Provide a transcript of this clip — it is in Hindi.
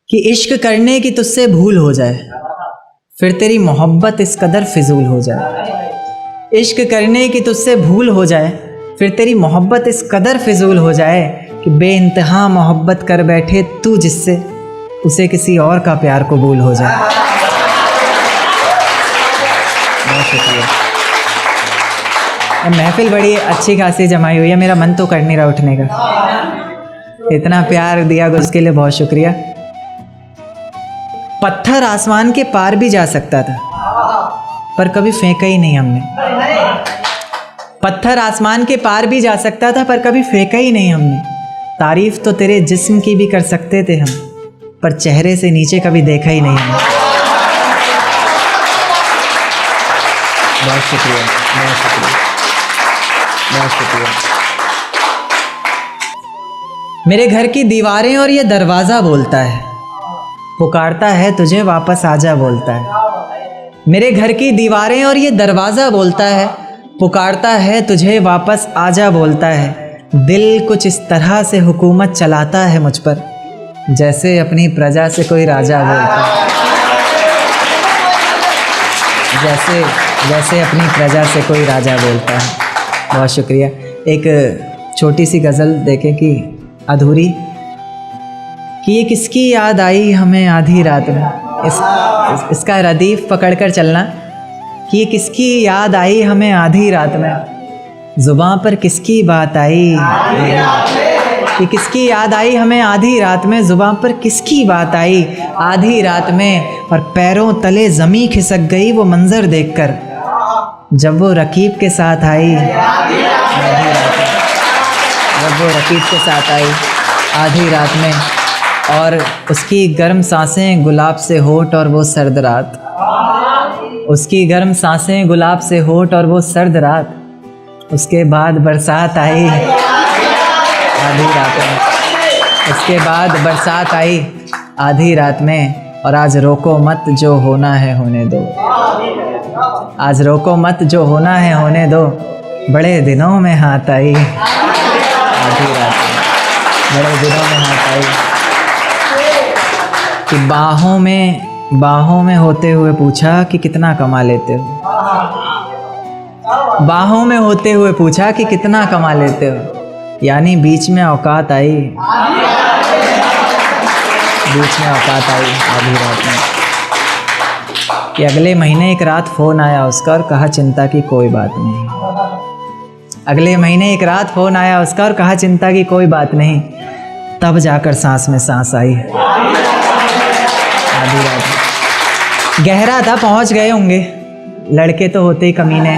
कि इश्क करने की तुझसे भूल हो जाए, फिर तेरी मोहब्बत इस कदर फिजूल हो जाए। इश्क करने की तुझसे भूल हो जाए, फिर तेरी मोहब्बत इस कदर फिजूल हो जाए कि बेइंतहा मोहब्बत कर बैठे तू जिससे, उसे किसी और का प्यार कबूल हो जाए। बहुत शुक्रिया। महफिल बड़ी अच्छी खासी जमाई हुई है, मेरा मन तो कर नहीं रहा उठने का। इतना प्यार दिया उसके लिए बहुत शुक्रिया। पत्थर आसमान के पार भी जा सकता था, पर कभी फेंका ही नहीं हमने। पत्थर आसमान के पार भी जा सकता था, पर कभी फेंका ही नहीं हमने। तारीफ तो तेरे जिस्म की भी कर सकते थे हम, पर चेहरे से नीचे कभी देखा ही नहीं हमने। बहुत शुक्रिया, बहुत शुक्रिया, बहुत शुक्रिया। मेरे घर की दीवारें और ये दरवाज़ा बोलता है, पुकारता है तुझे वापस आजा बोलता है। मेरे घर की दीवारें और ये दरवाज़ा बोलता है, पुकारता है तुझे वापस आजा बोलता है। दिल कुछ इस तरह से हुकूमत चलाता है मुझ पर, जैसे अपनी प्रजा से कोई राजा बोलता है। जैसे अपनी प्रजा से कोई राजा बोलता है। बहुत शुक्रिया। एक छोटी सी गज़ल देखें कि अधूरी, कि ये किसकी याद आई हमें आधी रात में। इसका रदीफ पकड़कर चलना कि ये किसकी याद आई हमें आधी रात में, ज़ुबान पर किसकी बात आई। कि किसकी याद आई हमें आधी रात में, ज़ुबान पर किसकी बात आई आधी रात में। और पैरों तले ज़मीं खिसक गई वो मंज़र देखकर, जब वो रकीब के साथ आई आधी रात में। जब वो रकीब के साथ आई आधी रात में, और उसकी गर्म सांसें गुलाब से होठ और वो सर्द रात। उसकी गर्म सांसें गुलाब से होठ और वो सर्द रात। उसके बाद बरसात आई आधी रात में। उसके बाद बरसात आई आधी रात में। और आज रोको मत जो होना है होने दो। आज रोको मत जो होना है होने दो, बड़े दिनों में हाथ आई आधी रात में। बड़े दिनों में हाथ आई कि बाहों में होते हुए पूछा कि कितना कमा लेते हो। बाहों में होते हुए पूछा कि कितना कमा लेते हो, यानी बीच में औकात आई। बीच में औकात आई आधी रात में। कि अगले महीने एक रात फ़ोन आया उसका और कहा चिंता की कोई बात नहीं। अगले महीने एक रात फ़ोन आया उसका और कहा चिंता की कोई बात नहीं। तब जाकर सांस में सांस आई आधी रात में। गहरा था, पहुंच गए होंगे, लड़के तो होते ही कमीने।